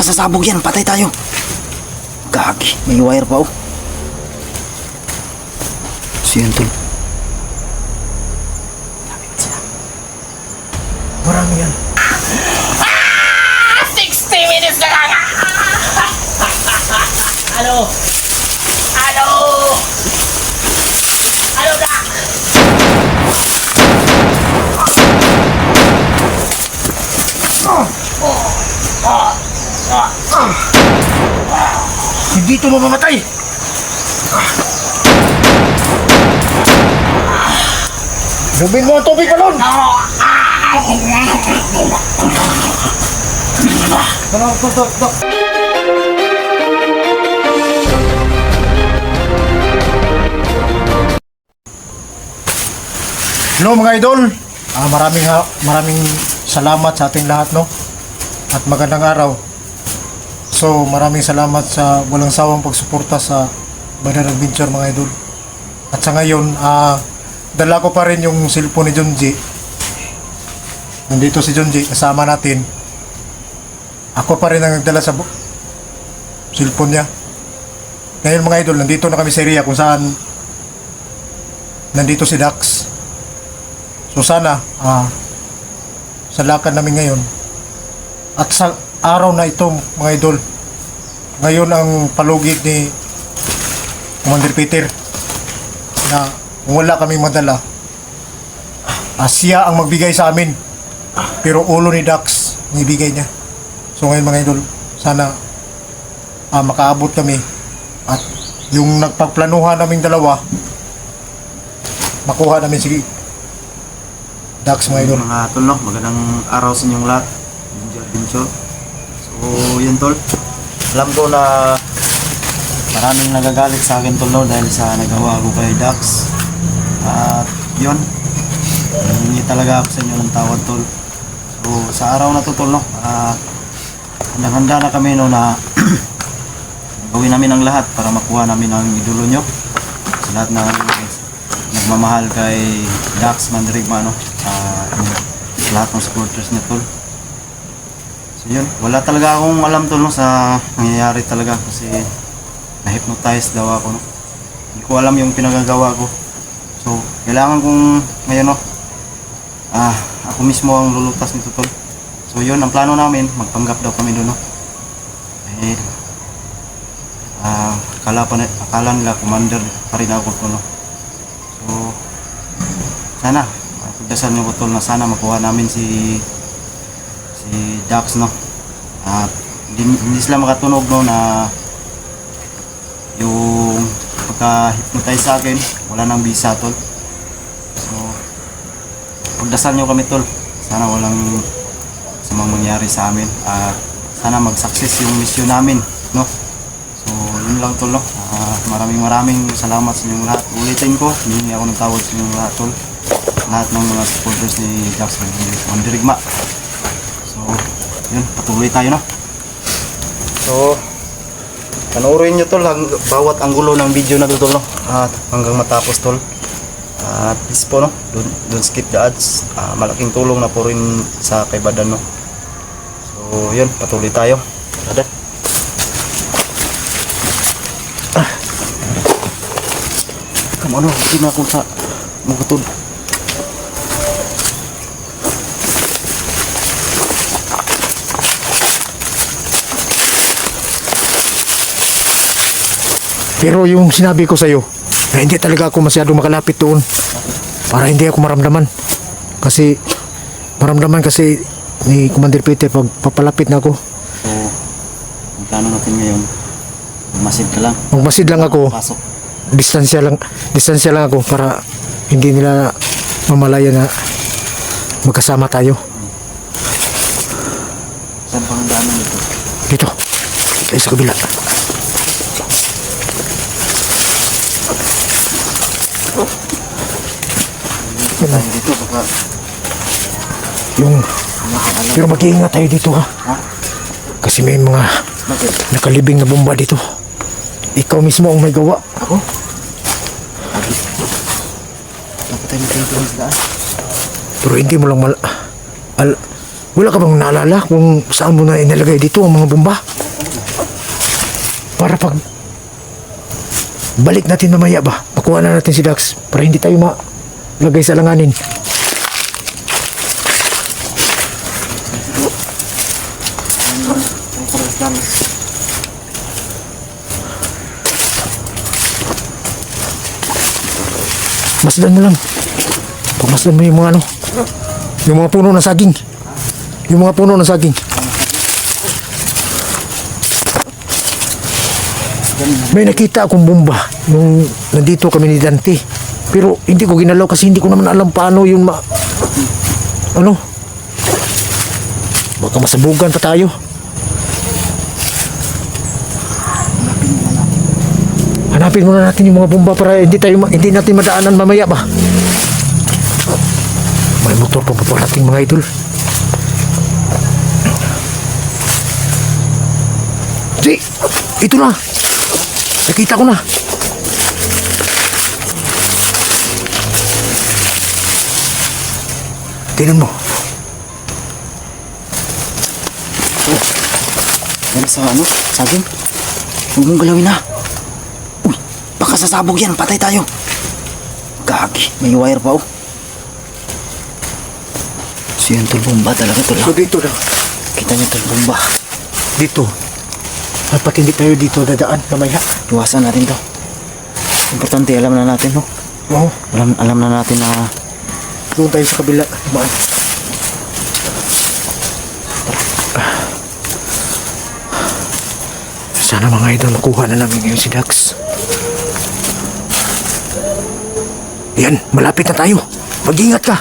sasabog yan. Patay tayo. Gagi. May wire pa oh. Siyan tol. Marami yan. 60 minutes na lang! Ano? Ano? Ano na? Hindi ito mamamatay. Lubin mo ang tubig balon. Hello mga idol. Maraming salamat sa ating lahat no. At magandang araw. So maraming salamat sa walang sawang pagsuporta sa Badar Adventure mga idol. At sa ngayon, dala ko pa rin yung cellphone ni Junji. Nandito si Junji, kasama natin. Ako pa rin ang nagdala sa cellphone niya. Ngayon mga idol, nandito na kami sa area kung saan nandito si Dax. So sana, sa lakad namin ngayon at sa araw na ito mga idol, ngayon ang palugit ni Commander Peter na kung wala kaming madala, siya ang magbigay sa amin pero ulo ni Dax nibigay niya. So ngayon mga idol, sana makaabot kami at yung nagpagplanuhan naming dalawa makuha namin si Dax mga idol. Mga tol, no? Magandang araw sa inyong lahat. Adventure. So, yun tol. Alam ko na maraming nagagalit sa akin tol, no? Dahil sa nagawa ko kay Dax. At yun, hindi talaga ako sa inyo ng tawad tol. So, sa araw na to tol, no? Handa na kami no na gawin namin ang lahat para makuha namin ang idolo nyo. Sa lahat ng nagmamahal kay Dax Mandirigma, no? Lahat ng supporters niya tol. So yun, wala talaga akong alam tol no, sa nangyayari talaga kasi na-hypnotize daw ako no. Hindi ko alam yung pinagagawa ko. So kailangan kong ngayon no, ako mismo ang lulutas nito tol. So yun, ang plano namin, magpanggap daw kami doon no. Eh, akala nila commander pa rin ako tol no. So sana pagdasal nyo ko tol na sana makuha namin si Dax no. At hindi sila makatunog no na yung pagka-hypnotize sa akin wala nang bisa tol. So pagdasal nyo kami tol, sana walang samang mangyari sa amin at sana mag-success yung mission namin no. So yun lang tol no. Maraming salamat sa inyong lahat. Ulitin ko, hindi ako nagtawad sa inyong lahat tol, lahat ng mga supporters ni Dax Mandirigma. So yun, patuloy tayo no. So panoorin nyo tol bawat anggulo ng video na to tol no, at hanggang matapos tol. At please po no, don't skip the ads. Malaking tulong na po rin sa kay Badan no. So yun, patuloy tayo. Badan. Come on, hindi na akong sa magutod. Pero yung sinabi ko sa'yo na hindi talaga ako masyadong makalapit doon para hindi ako maramdaman kasi ni Commander Peter pag papalapit na ako. So ang plano natin ngayon, magmasid lang ako, pasok. distansya lang ako para hindi nila mamalaya na magkasama tayo. Saan pang daanan dito? Dito tayo sa kabila. Tayo dito baka pero mag-iingat tayo dito ha. Kasi may mga nakalibing na bomba dito. Ikaw mismo ang may gawa. Ako? Dapat tayo magkain sa daan. Pero hindi mo lang Wala ka bang naalala kung saan mo na inalagay dito ang mga bomba? Para pag balik natin mamaya ba, makuha na natin si Dax para hindi tayo malagay sa langanin. Masdan mo lang. Pagmasdan mo yung mga ano, yung mga puno ng saging. Yung mga puno ng saging. May nakita akong bomba nung nandito kami ni Dante. Pero hindi ko ginalaw kasi hindi ko naman alam paano yun ano? Baka masabugan pa tayo. Hanapin muna natin yung mga bomba para hindi natin madaanan mamaya ba. May motor pa paparating mga idol. Si, ito na. Nakita ko na. Tingnan mo. Yan sa ano? Saging? Huwag mong galawin na. Uy, baka sasabog yan. Patay tayo. Gagi, may wire pa oh. So yun tol, bomba talaga tol. So dito na. Kita niyo tol, bomba. Dito. Dapat hindi tayo dito dadaan mamaya. Iwasan natin to. Importante, alam na natin no. Oo. Alam na natin na Doon tayo sa kabila. Dumaan. Sana mga idol nakuha na namin ngayon si Dax. Yan, malapit na tayo. Mag-ingat ka.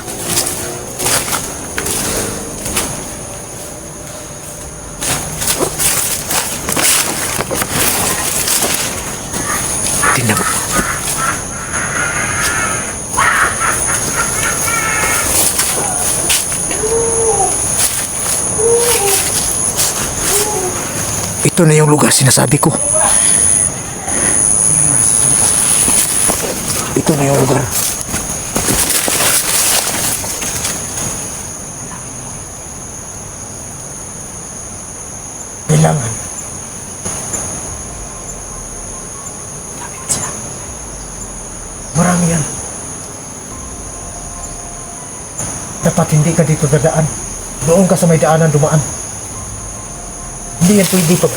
Tingnan mo. Ito na yung lugar sinasabi ko. Ito na yung lugar. Kailangan. Marami yan. Dapat hindi ka dito dadaan. Doon ka sa may daanan dumaan. Hindi yan pwede pa.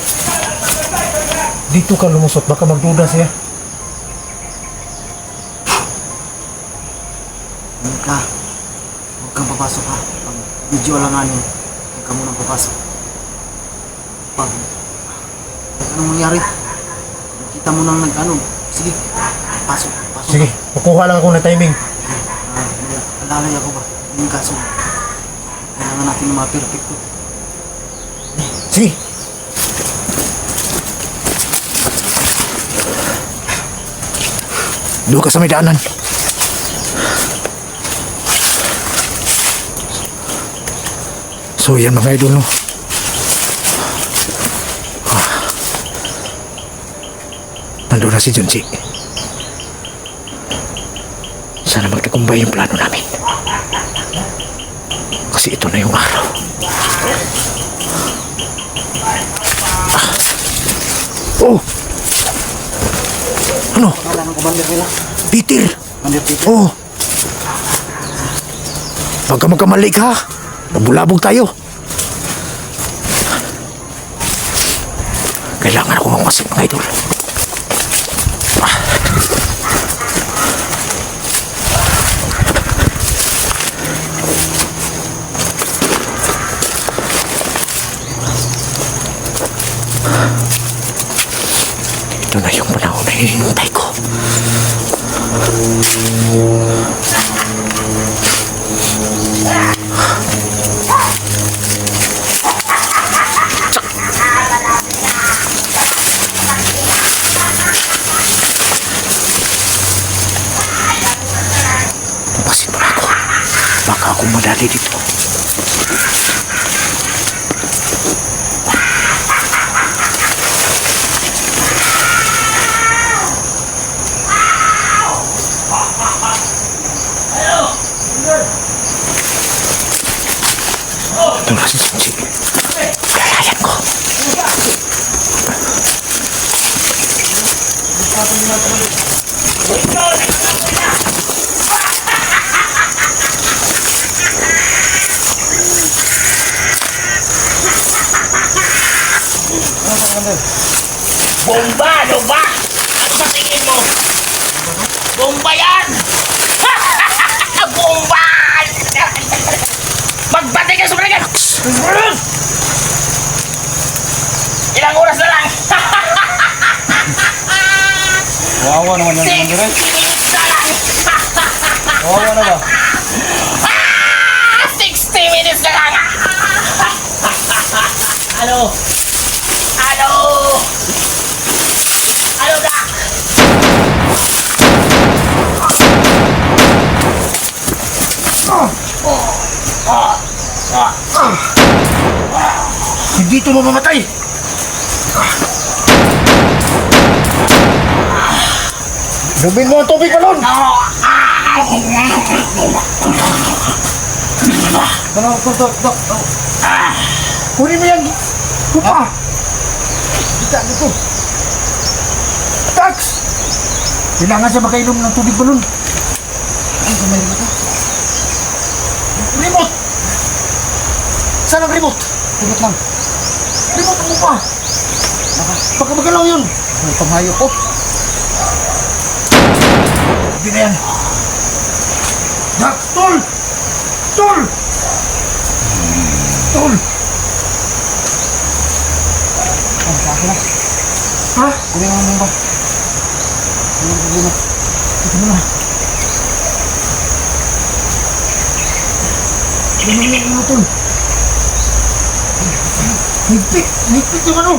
Dito ka lumusot, baka magduda siya. Huwag kang papasok ha. Pag medyo alanganin, huwag ka munang papasok. Pag anong mangyari, nakita mo nang nag-ano, sige, pasok. Sige, kukuha lang ako ng timing. Alalay ako ba? Yung kaso, kailangan natin ng mga perfecto. Sige. Doon ka sa may daanan. So yan mga idol no. Nandun na si Junsi. Sana magtagumpay yung plano namin. Kasi ito na yung araw. Oh! Ano? Wala ng commander nila. Peter! Commander Peter. Oh! Pagka magkamali ka, mabulabog tayo. Kailangan ako mamasin mga idol. Ito na yung panahon na hinihintay ko. Papasin mo na ako. Baka ako madali dito. Ito na si Bomba! Ano ba? Ano sa tingin mo? Bomba yan! Bomba! Magbati ka sa mga! Ilang oras na lang! Wawa naman yan, 60 Direk. minutes na lang! Wawa na ba? 60 minutes na lang! Ano? Ano? Ano ka? Hindi ito mamamatay! Lumin mo ang tubig, balon! Ano, Dok? Kunin mo yan! Lupa! Kita dito! Tax! Kailangan siya makainom ng tubig, balon! Ay, kamay rin ito. Remote! Saan ang remote? Tulot lang. Remote mo pa! Baka magalaw yun! May panghayo ko. Hindi na yan! Jack! Tol! Tol! Tol! Ang sa akin na. Ha? Kunin mo ba? Kunin mo problema. Ito mo na. Lumang yung ulo, Tol. Higpit! Higpit yung ano!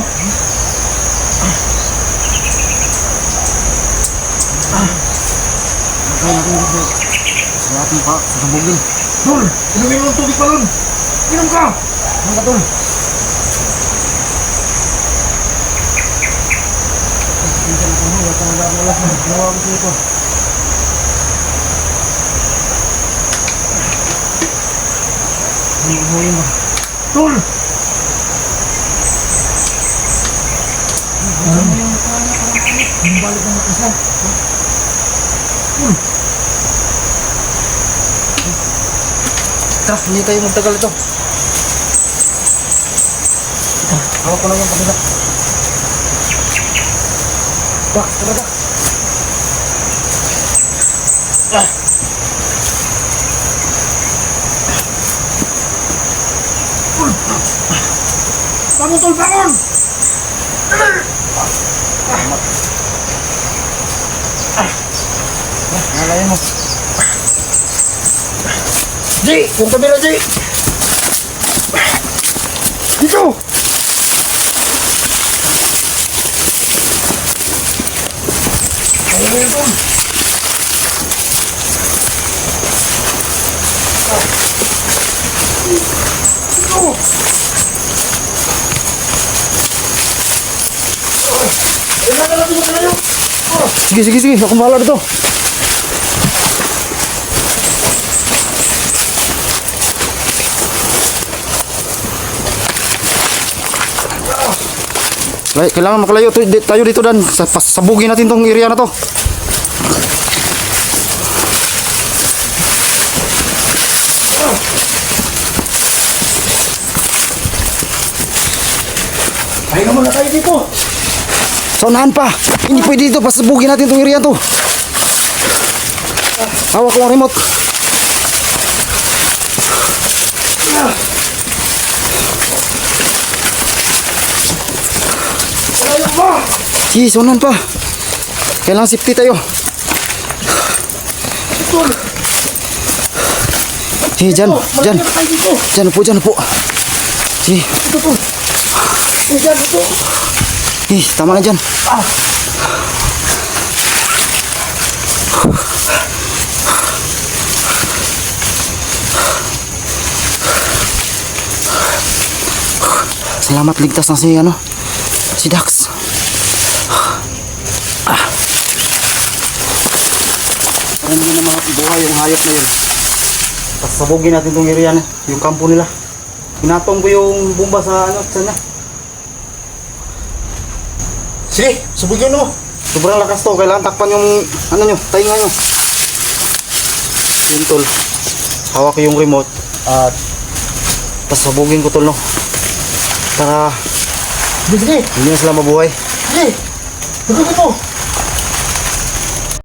Kaya natin yung Dok. Sa ating pa, sasabugin. Tol! Inumin mo ng tubig, balon! Inom ka! Ano ka, Tol? Tol! Balik na makasa. Tara, hindi tayo magtagal ito. Hawak ko lang yung pagkita. Dak, tara, Dak. Bangun, Tol! Bangun! Nalayan mo. Ji! Yung kabila, Ji! Dito! Kaya mo yun, Tol! Dito! Kailangan natin yung kalayo! Sige. Ako bahala dito. Kailangan makalayo tayo dito dan. Sabugin natin tong area na to. Pahinga muna tayo dito! Sa unahan pa. Hindi pwede dito. Pasabugin natin tong area to. Hawak ko ang remote. Kalayo pa! Sige, sa unahan pa. Kailangan safety tayo. Tol! Sige, dyan. Malapit na tayo dito! Dyan na po. Sige. Ito, Tol! Diyan, ito! Tama na dyan. Salamat, ligtas na si Dax. Para hindi na makabuhay yung hayop na yun. Tapos sabugin natin itong area na, yung kampo nila. Pinatong ko yung bomba sa sana. Sige, subugin mo! Sobrang lakas to. Kailangan takpan yung ano nyo, tainga nyo. Yun tol. Hawak ko yung remote at pasabugin ko tol no. Para Sige, hindi na sila mabuhay. sige. Tutukin mo.